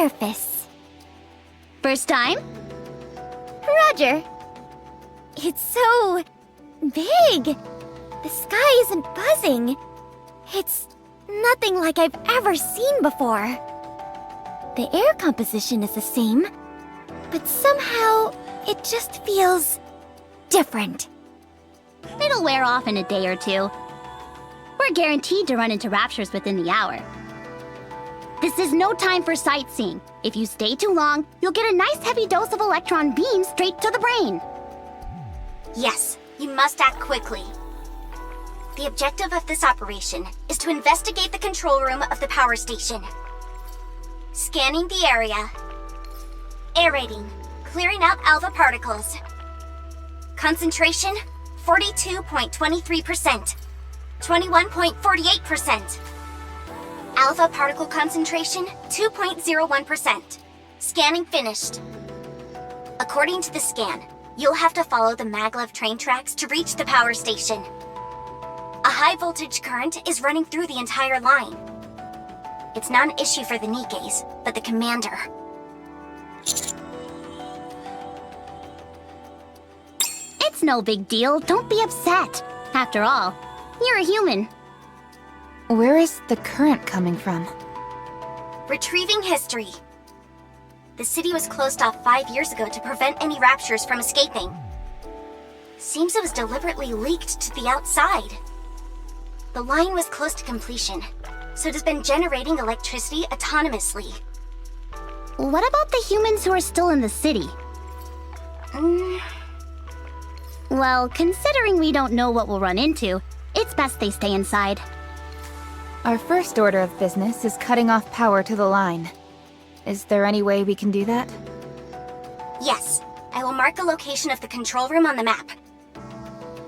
surface. First time? Roger. It's so big. The sky isn't buzzing. It's nothing like I've ever seen before. The air composition is the same, but somehow it just feels different. It'll wear off in a day or two. We're guaranteed to run into raptures within the hour. This is no time for sightseeing. If you stay too long, you'll get a nice heavy dose of electron beams straight to the brain. Yes, you must act quickly. The objective of this operation is to investigate the control room of the power station. Scanning the area. Aerating, clearing out alpha particles. Concentration, 42.23%. 21.48%. Alpha particle concentration, 2.01%. Scanning finished. According to the scan, you'll have to follow the maglev train tracks to reach the power station. A high voltage current is running through the entire line. It's not an issue for the Nikkes, but the commander. It's no big deal. Don't be upset. After all, you're a human. Where is the current coming from? Retrieving history. The city was closed off 5 years ago to prevent any raptures from escaping. Seems it was deliberately leaked to the outside. The line was close to completion, so it has been generating electricity autonomously. What about the humans who are still in the city? Well, considering we don't know what we'll run into, it's best they stay inside. Our first order of business is cutting off power to the line. Is there any way we can do that? Yes, I will mark the location of the control room on the map.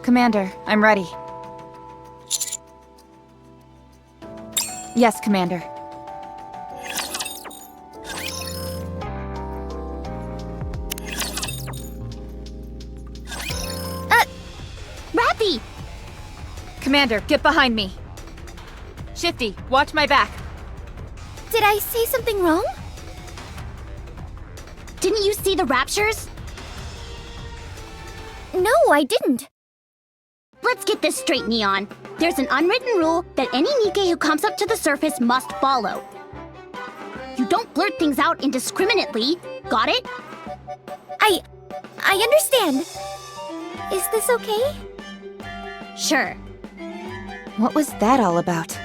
Commander, I'm ready. Yes, Commander. Rappy! Commander, get behind me. Shifty, watch my back. Did I say something wrong? Didn't you see the raptures? No, I didn't. Let's get this straight, Neon. There's an unwritten rule that any Nikke who comes up to the surface must follow. You don't blurt things out indiscriminately. Got it? I understand. Is this okay? Sure. What was that all about?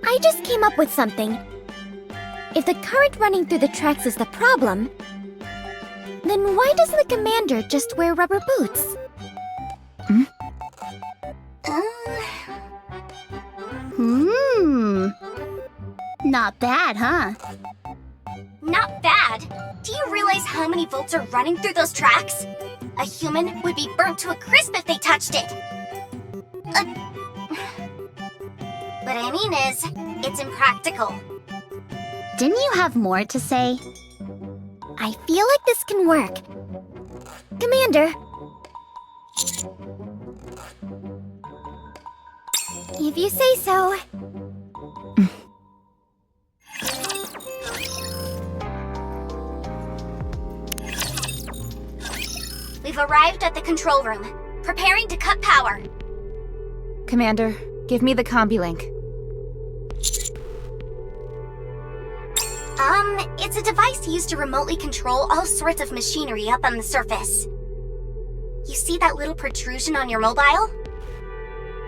I just came up with something. If the current running through the tracks is the problem, then why doesn't the commander just wear rubber boots? Not bad, huh? Not bad. Do you realize how many volts are running through those tracks? A human would be burnt to a crisp if they touched it. What I mean is, it's impractical. Didn't you have more to say? I feel like this can work. Commander. If you say so. We've arrived at the control room, preparing to cut power. Commander, give me the combi link. It's a device used to remotely control all sorts of machinery up on the surface. You see that little protrusion on your mobile?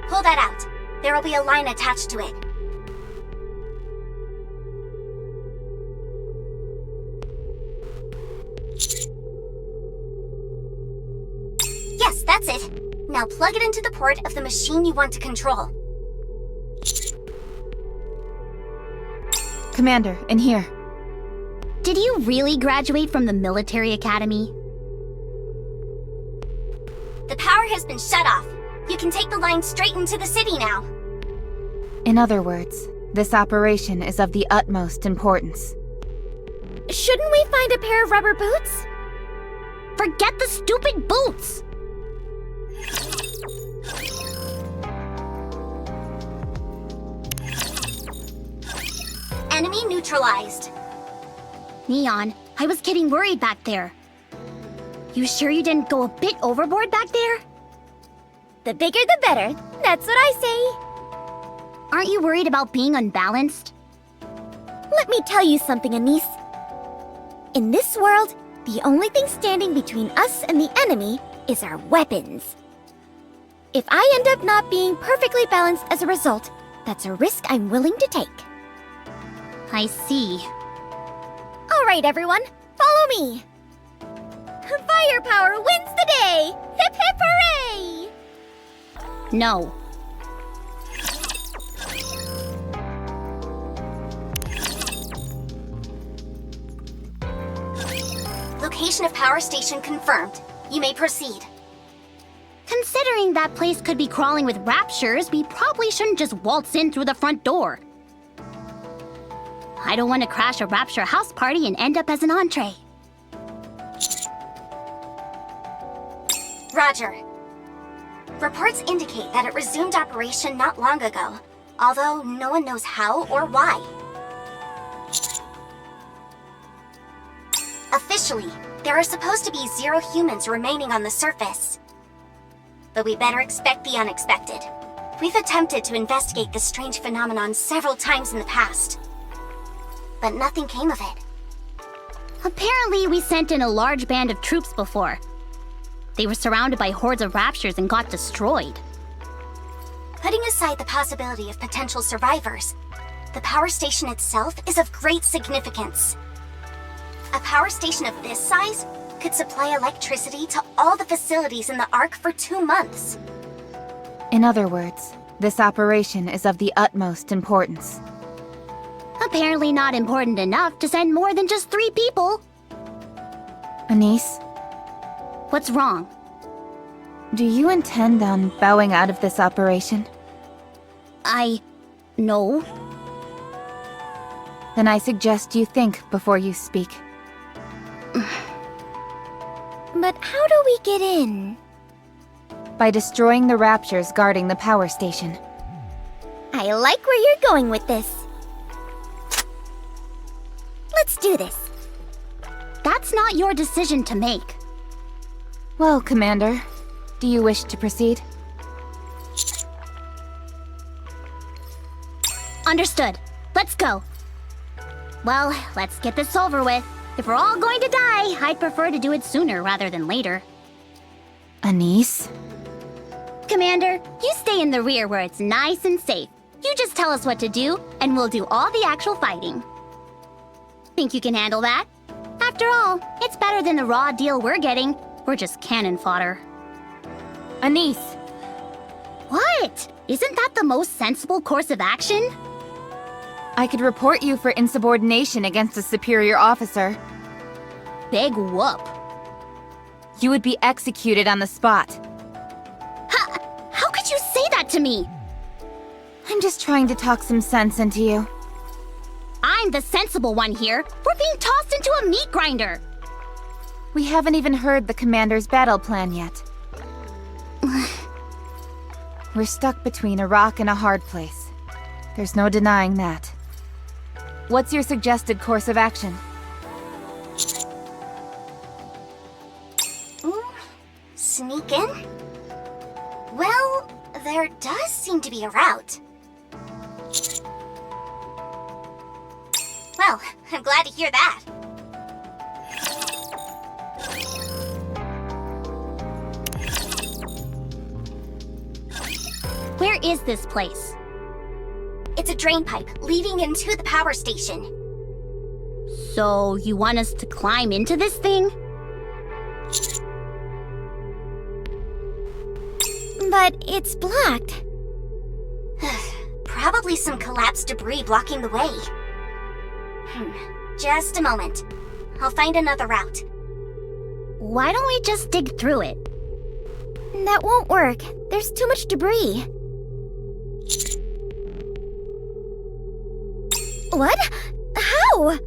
Pull that out. There will be a line attached to it. Yes, that's it. Now plug it into the port of the machine you want to control. Commander, in here. Did you really graduate from the military academy? The power has been shut off. You can take the line straight into the city now. In other words, this operation is of the utmost importance. Shouldn't we find a pair of rubber boots? Forget the stupid boots! Enemy neutralized. Neon, I was getting worried back there. You sure you didn't go a bit overboard back there? The bigger the better. That's what I say. Aren't you worried about being unbalanced? Let me tell you something, Anise. In this world, the only thing standing between us and the enemy is our weapons. If I end up not being perfectly balanced as a result, that's a risk I'm willing to take. I see. All right, everyone, follow me. Firepower wins the day! Hip hip hooray! No. Location of power station confirmed. You may proceed. Considering that place could be crawling with raptures, we probably shouldn't just waltz in through the front door. I don't want to crash a rapture house party and end up as an entree. Roger. Reports indicate that it resumed operation not long ago, although no one knows how or why. Officially, there are supposed to be 0 humans remaining on the surface. But we better expect the unexpected. We've attempted to investigate this strange phenomenon several times in the past, but nothing came of it. Apparently, we sent in a large band of troops before. They were surrounded by hordes of raptures and got destroyed. Putting aside the possibility of potential survivors, the power station itself is of great significance. A power station of this size could supply electricity to all the facilities in the Ark for 2 months. In other words, this operation is of the utmost importance. Apparently not important enough to send more than just 3 people. Anise, What's wrong? do you intend on bowing out of this operation? No. Then I suggest you think before you speak. But how do we get in? By destroying the raptures guarding the power station. I like where you're going with this. Let's do this. That's not your decision to make. Well, Commander, do you wish to proceed? Understood. Let's go. Well, let's get this over with. If we're all going to die, I'd prefer to do it sooner rather than later. Anise? Commander, you stay in the rear where it's nice and safe. You just tell us what to do, and we'll do all the actual fighting. Think you can handle that? After all, it's better than the raw deal we're getting. We're just cannon fodder. Anise! What? Isn't that the most sensible course of action? I could report you for insubordination against a superior officer. Big whoop. You would be executed on the spot. How could you say that to me? I'm just trying to talk some sense into you. I'm the sensible one here. We're being tossed into a meat grinder. We haven't even heard the Commander's battle plan yet. We're stuck between a rock and a hard place. There's no denying that. What's your suggested course of action? Sneak in? Well, there does seem to be a route. Well, I'm glad to hear that. Where is this place? It's a drain pipe leading into the power station. So, you want us to climb into this thing? But it's blocked. Probably some collapsed debris blocking the way. Just a moment. I'll find another route. Why don't we just dig through it? That won't work. There's too much debris. What? How?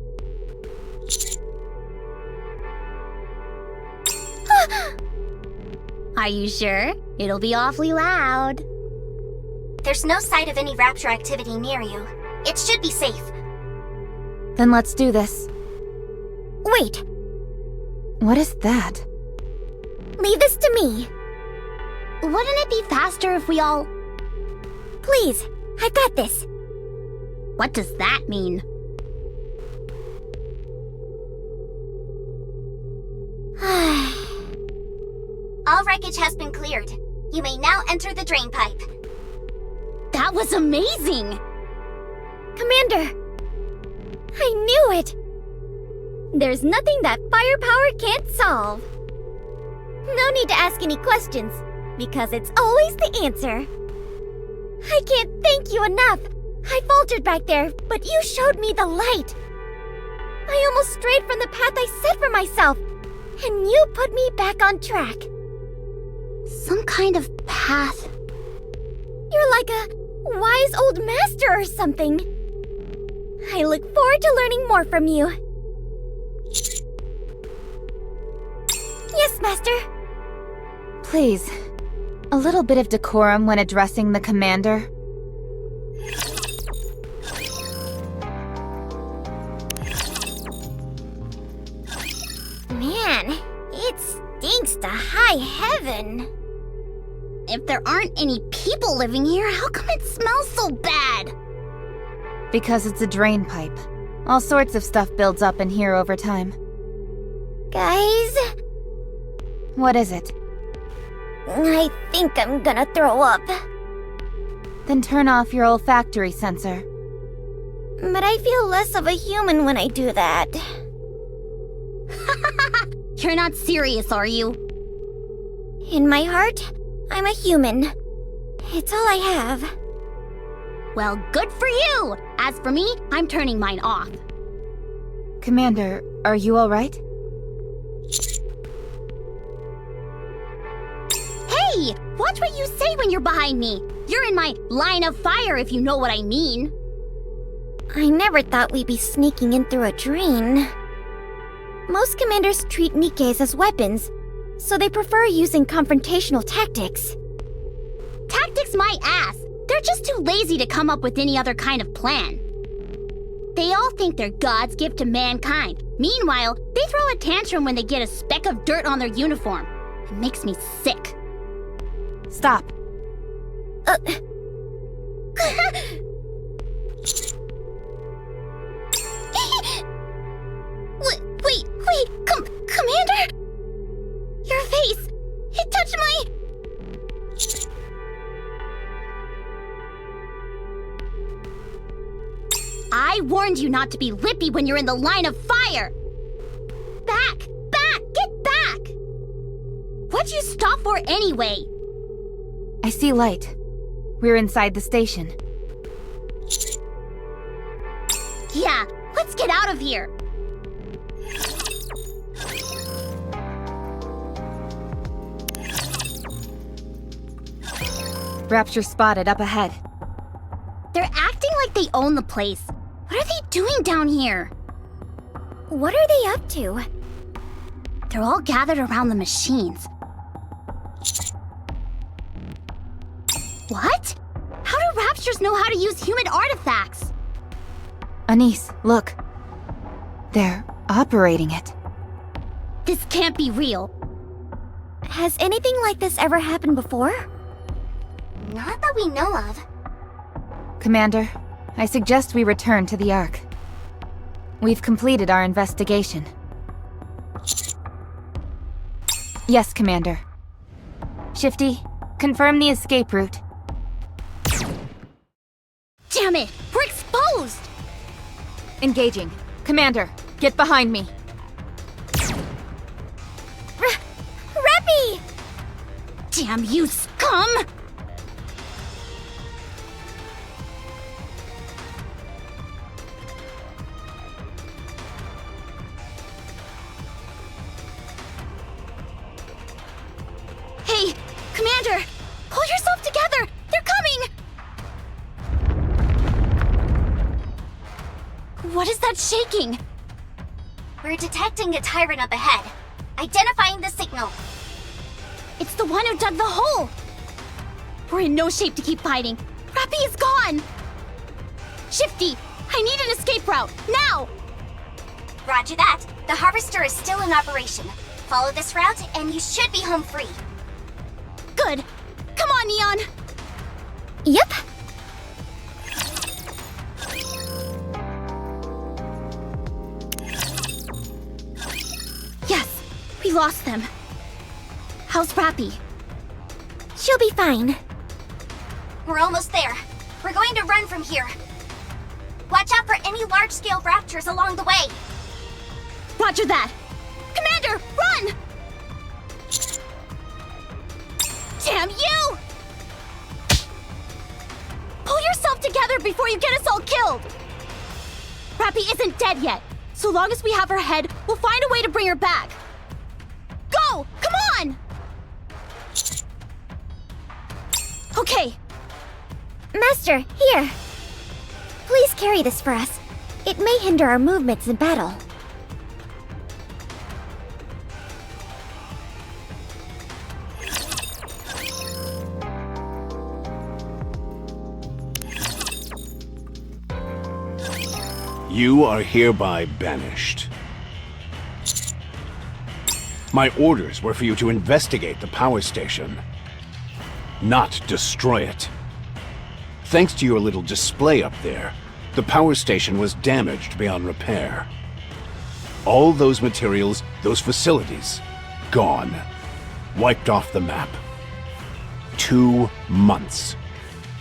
Are you sure? It'll be awfully loud. There's no sight of any rapture activity near you. It should be safe. Then let's do this. Wait, What is that? leave this to me. Wouldn't it be faster if we all... Please, I've got this. What does that mean? All wreckage has been cleared. You may now enter the drain pipe. That was amazing! Commander! I knew it! There's nothing that firepower can't solve. No need to ask any questions, because it's always the answer. I can't thank you enough. I faltered back there, but you showed me the light. I almost strayed from the path I set for myself, and you put me back on track. Some kind of path. You're like a wise old master or something. I look forward to learning more from you. Yes, Master. Please, a little bit of decorum when addressing the commander. Man, it stinks to high heaven. If there aren't any people living here, how come it smells so bad? Because it's a drain pipe. All sorts of stuff builds up in here over time. Guys, What is it? I think I'm gonna throw up. Then turn off your olfactory sensor. But I feel less of a human when I do that. You're not serious, are you? In my heart, I'm a human. It's all I have. Well, good for you! As for me, I'm turning mine off. Commander, are you alright? Hey! Watch what you say when you're behind me! You're in my line of fire, if you know what I mean. I never thought we'd be sneaking in through a drain. Most commanders treat Nikkes as weapons, so they prefer using confrontational tactics. Tactics my ass! They're just too lazy to come up with any other kind of plan. They all think they're God's gift to mankind. Meanwhile, they throw a tantrum when they get a speck of dirt on their uniform. It makes me sick. Stop. Wait, Commander? Your face, it touched my... I warned you not to be lippy when you're in the line of fire! Back! Get back! What'd you stop for anyway? I see light. We're inside the station. Yeah, let's get out of here! Rapture spotted up ahead. They're acting like they own the place. What are they doing down here? What are they up to? They're all gathered around the machines. What? How do Raptures know how to use human artifacts? Anise, look. They're operating it. This can't be real. Has anything like this ever happened before? Not that we know of. Commander, I suggest we return to the Ark. We've completed our investigation. Yes, Commander. Shifty, confirm the escape route. Damn it! We're exposed! Engaging. Commander, get behind me. Reppy! Damn you, scum! Hey, Commander! Pull yourself together! They're coming! What is that shaking? We're detecting a tyrant up ahead. Identifying the signal. It's the one who dug the hole! We're in no shape to keep fighting. Rappy is gone! Shifty, I need an escape route, now! Roger that. The harvester is still in operation. Follow this route and you should be home free. Good. Come on, Neon. Yep. Yes, we lost them. How's Rappy? She'll be fine. We're almost there. We're going to run from here. Watch out for any large-scale raptors along the way. Roger that. Commander, run! Damn you! Pull yourself together before you get us all killed! Rappy isn't dead yet. So long as we have her head, we'll find a way to bring her back. Go! Come on! Okay. Master, here. Please carry this for us. It may hinder our movements in battle. You are hereby banished. My orders were for you to investigate the power station, not destroy it. Thanks to your little display up there, the power station was damaged beyond repair. All those materials, those facilities, gone. Wiped off the map. 2 months.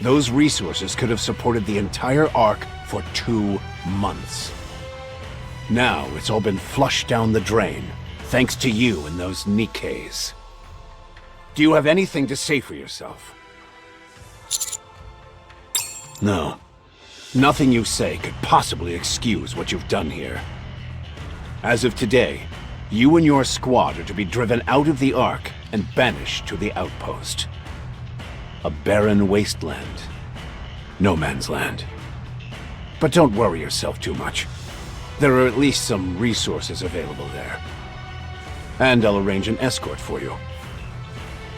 Those resources could have supported the entire Ark for 2 months. Now it's all been flushed down the drain, thanks to you and those Nikkes. Do you have anything to say for yourself? No. Nothing you say could possibly excuse what you've done here. As of today, you and your squad are to be driven out of the Ark and banished to the outpost. A barren wasteland. No man's land. But don't worry yourself too much. There are at least some resources available there. And I'll arrange an escort for you.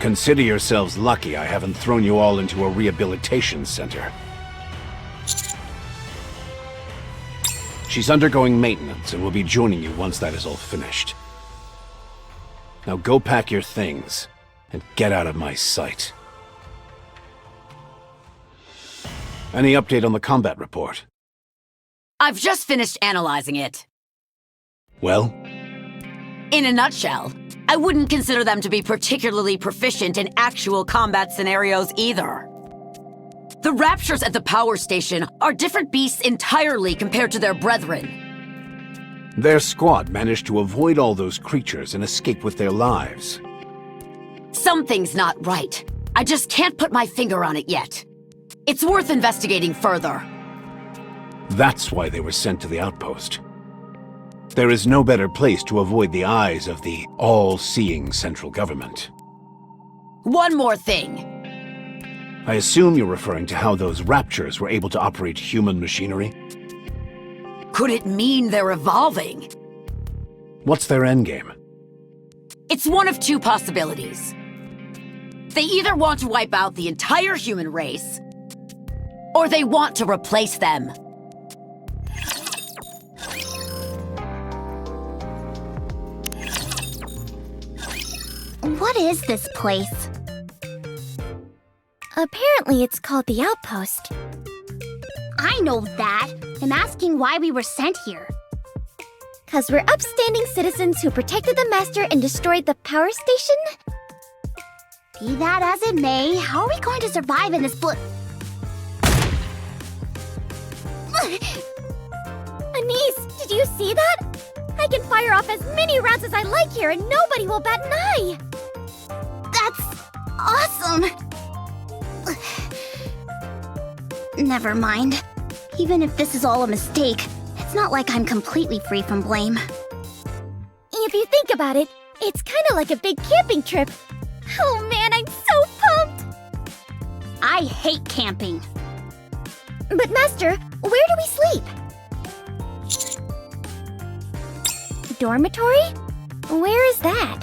Consider yourselves lucky I haven't thrown you all into a rehabilitation center. She's undergoing maintenance and will be joining you once that is all finished. Now go pack your things and get out of my sight. Any update on the combat report? I've just finished analyzing it. Well? In a nutshell, I wouldn't consider them to be particularly proficient in actual combat scenarios either. The Raptures at the power station are different beasts entirely compared to their brethren. Their squad managed to avoid all those creatures and escape with their lives. Something's not right. I just can't put my finger on it yet. It's worth investigating further. That's why they were sent to the outpost. There is no better place to avoid the eyes of the all-seeing central government. One more thing. I assume you're referring to how those Raptures were able to operate human machinery? Could it mean they're evolving? What's their endgame? It's one of two possibilities. They either want to wipe out the entire human race, or they want to replace them. What is this place? Apparently it's called the Outpost. I know that. I'm asking why we were sent here. 'Cause we're upstanding citizens who protected the Master and destroyed the power station? Be that as it may, how are we going to survive in this Anise, did you see that? I can fire off as many rounds as I like here and nobody will bat an eye! That's awesome! Never mind. Even if this is all a mistake, it's not like I'm completely free from blame. If you think about it, it's kinda like a big camping trip. Oh man, I'm so pumped! I hate camping. But Master, where do we sleep? Dormitory? Where is that?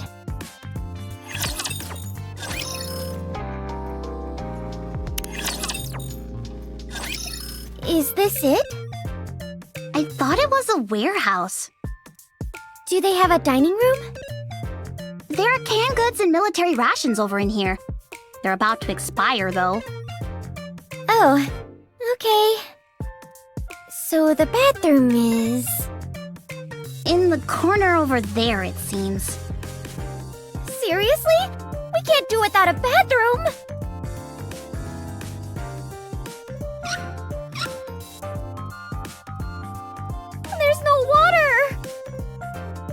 Is this it? I thought it was a warehouse. Do they have a dining room? There are canned goods and military rations over in here. They're about to expire, though. Oh, okay. So the bathroom is... In the corner over there, it seems. Seriously? We can't do without a bathroom! There's no water!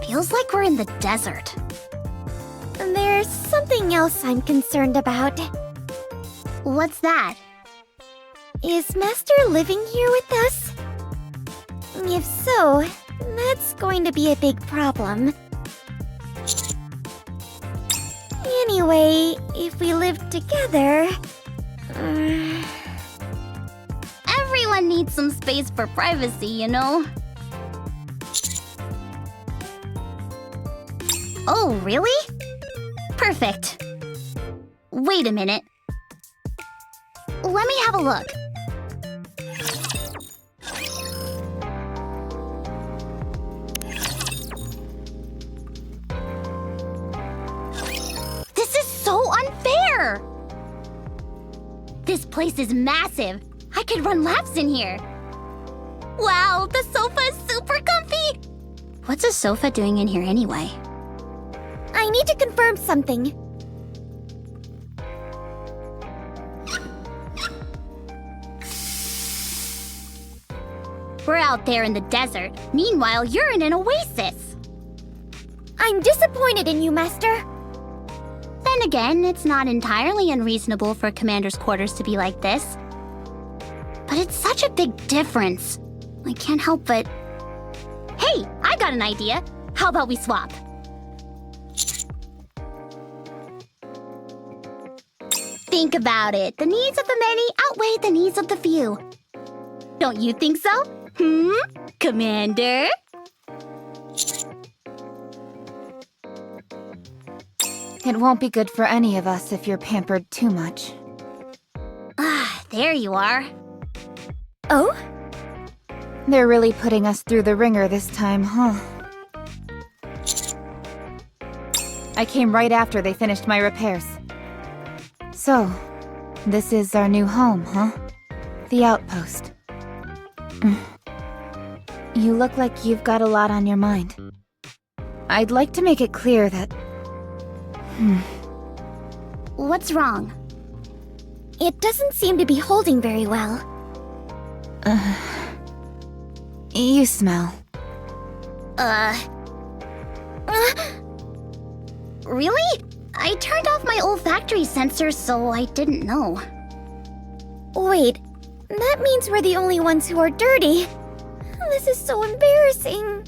Feels like we're in the desert. There's something else I'm concerned about. What's that? Is Master living here with us? If so, that's going to be a big problem. Anyway, if we live together... Everyone needs some space for privacy, you know? Oh, really? Perfect. Wait a minute. Let me have a look. This is so unfair! This place is massive. I could run laps in here. Wow, the sofa is super comfy! What's a sofa doing in here anyway? I need to confirm something. We're out there in the desert. Meanwhile, you're in an oasis. I'm disappointed in you, Master. Then again, it's not entirely unreasonable for Commander's quarters to be like this. But it's such a big difference. I can't help but... Hey, I got an idea. How about we swap? Think about it. The needs of the many outweigh the needs of the few. Don't you think so? Commander? It won't be good for any of us if you're pampered too much. Ah, there you are. Oh? They're really putting us through the ringer this time, huh? I came right after they finished my repairs. So, this is our new home, huh? The outpost. You look like you've got a lot on your mind. I'd like to make it clear that... What's wrong? It doesn't seem to be holding very well. You smell. Really? I turned off my olfactory sensors, so I didn't know. Wait, that means we're the only ones who are dirty. This is so embarrassing.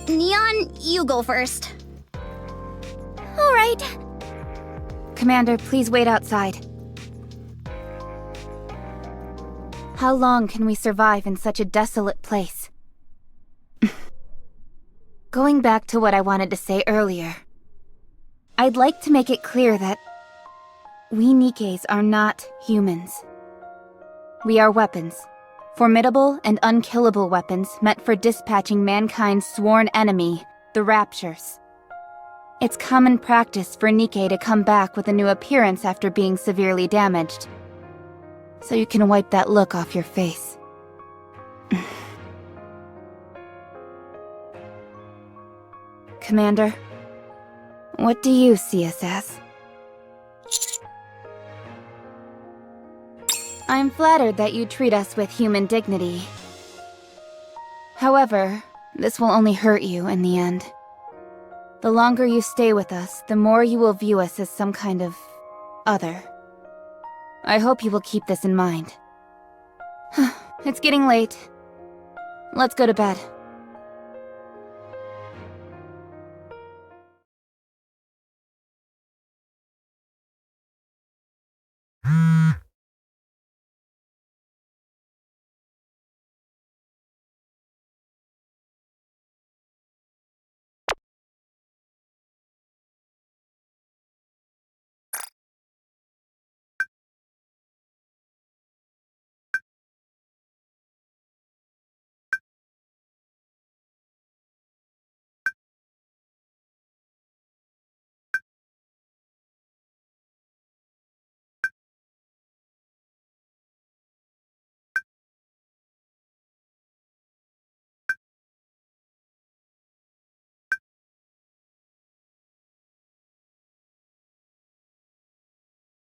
Neon, you go first. All right. Commander, please wait outside. How long can we survive in such a desolate place? Going back to what I wanted to say earlier, I'd like to make it clear that we Nikkes are not humans. We are weapons. Formidable and unkillable weapons meant for dispatching mankind's sworn enemy, the Raptures. It's common practice for Nikke to come back with a new appearance after being severely damaged. So you can wipe that look off your face. Commander, what do you see us as? I'm flattered that you treat us with human dignity. However, this will only hurt you in the end. The longer you stay with us, the more you will view us as some kind of other. I hope you will keep this in mind. It's getting late. Let's go to bed.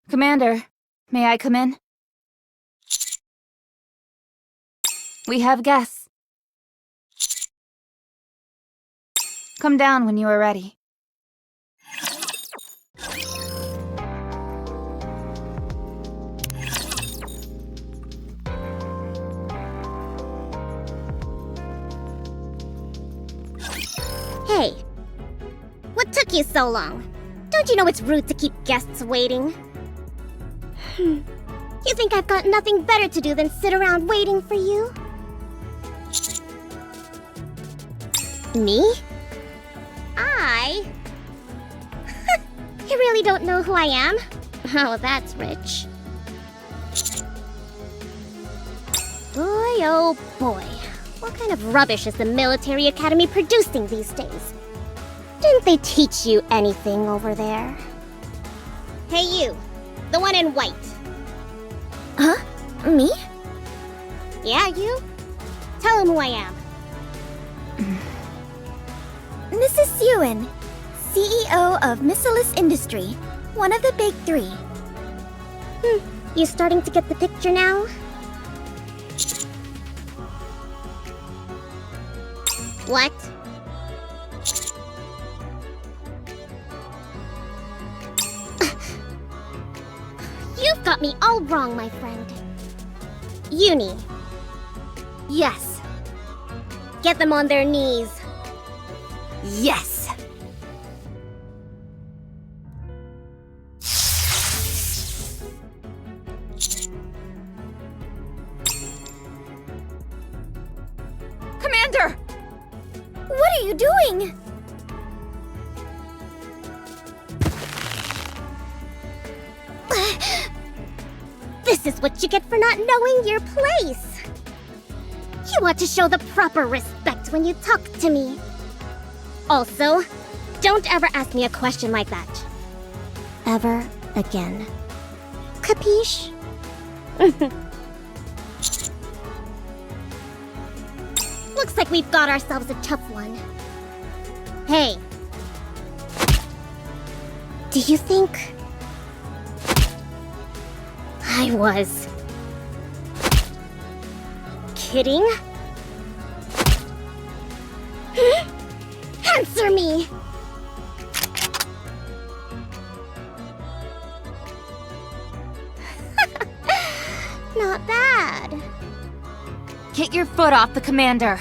Commander, may I come in? We have guests. Come down when you are ready. Hey, what took you so long? Don't you know it's rude to keep guests waiting? You think I've got nothing better to do than sit around waiting for you? Me? You really don't know who I am? Oh, that's rich. Boy, oh boy. What kind of rubbish is the military academy producing these days? Didn't they teach you anything over there? Hey you, the one in white. Huh? Me? Yeah, you. Tell him who I am. This is Suen, CEO of Missilus Industry, one of the big three. You starting to get the picture now? What? You've got me all wrong, my friend. Uni. Yes. Get them on their knees. Yes. Commander! What are you doing? This is what you get for not knowing your place. You ought to show the proper respect when you talk to me. Also, don't ever ask me a question like that. Ever again. Capiche? Looks like we've got ourselves a tough one. Hey. Do you think I was kidding? Answer me! Not bad. Get your foot off the commander.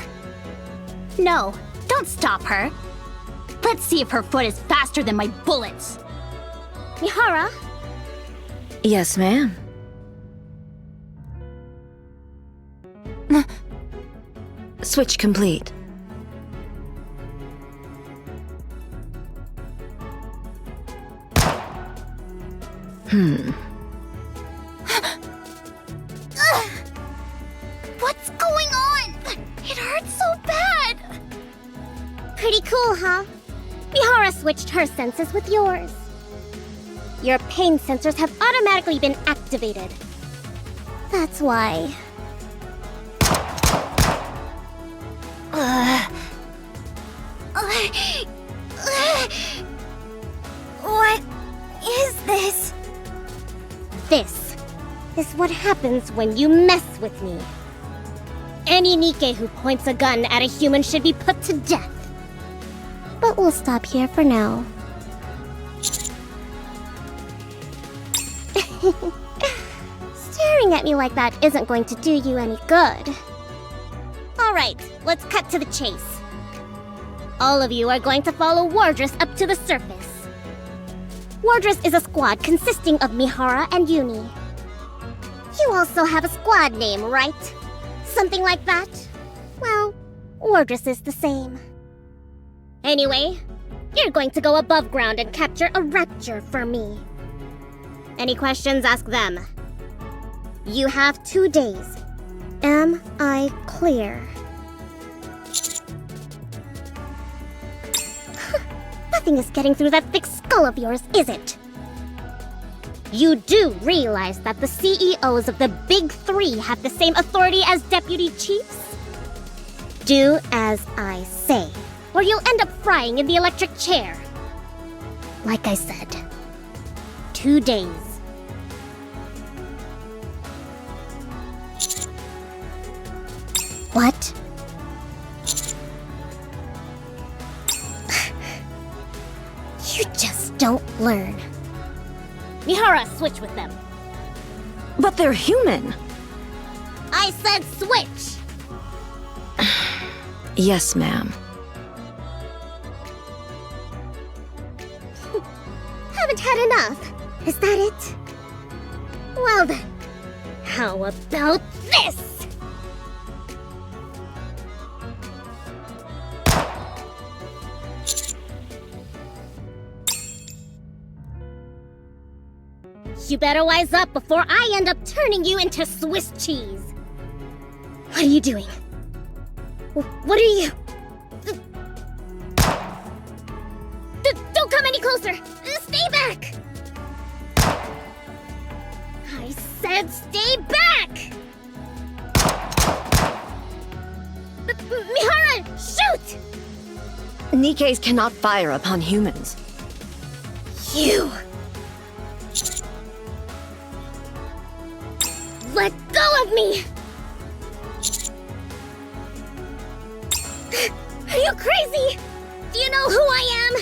No, don't stop her. Let's see if her foot is faster than my bullets. Mihara? Yes, ma'am. Switch complete. What's going on? It hurts so bad. Pretty cool, huh? Mihara switched her senses with yours. Your pain sensors have automatically been activated. That's why. What is this? This is what happens when you mess with me. Any Nikke who points a gun at a human should be put to death. But we'll stop here for now. Staring at me like that isn't going to do you any good. Alright, let's cut to the chase. All of you are going to follow Wardress up to the surface. Wardress is a squad consisting of Mihara and Uni. You also have a squad name, right? Something like that? Well, Wardress is the same. Anyway, you're going to go above ground and capture a rapture for me. Any questions, ask them. You have 2 days. Am I clear? Nothing is getting through that thick skull of yours, is it? You do realize that the CEOs of the Big Three have the same authority as deputy chiefs? Do as I say, or you'll end up frying in the electric chair. Like I said, 2 days. What? You just don't learn. Mihara, switch with them. But they're human. I said switch! Yes, ma'am. Haven't had enough. Is that it? Well then, how about this? You better wise up before I end up turning you into Swiss cheese. What are you doing? What are you? Don't come any closer! Stay back! I said stay back! Mihara, shoot! Nikkes cannot fire upon humans. You! Let go of me! Are you crazy? Do you know who I am?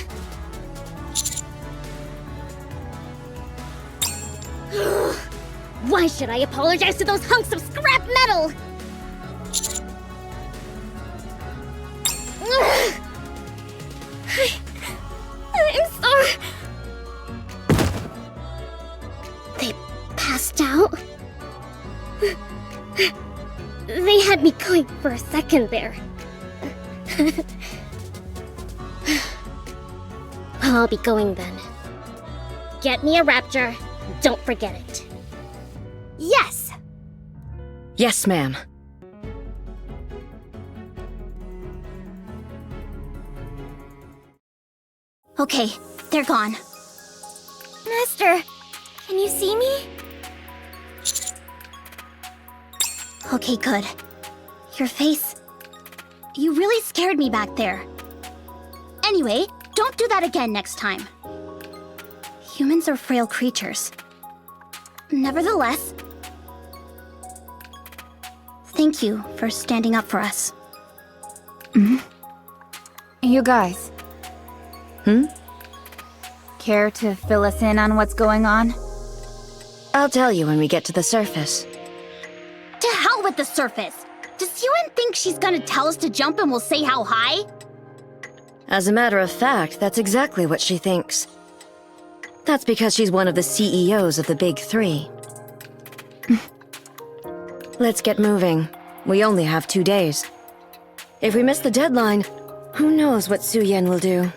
Why should I apologize to those hunks of scrap metal? I'm sorry. They passed out? They had me going for a second there. I'll be going then. Get me a rapture. Don't forget it. Yes! Yes, ma'am. Okay, they're gone. Master, can you see me? Okay, good. Your face... You really scared me back there. Anyway, don't do that again next time. Humans are frail creatures. Nevertheless... Thank you for standing up for us. You guys. Care to fill us in on what's going on? I'll tell you when we get to the surface. To hell with the surface! Does Yuen think she's gonna tell us to jump and we'll say how high? As a matter of fact, that's exactly what she thinks. That's because she's one of the CEOs of the Big Three. Let's get moving. We only have 2 days. If we miss the deadline, who knows what Su Yen will do.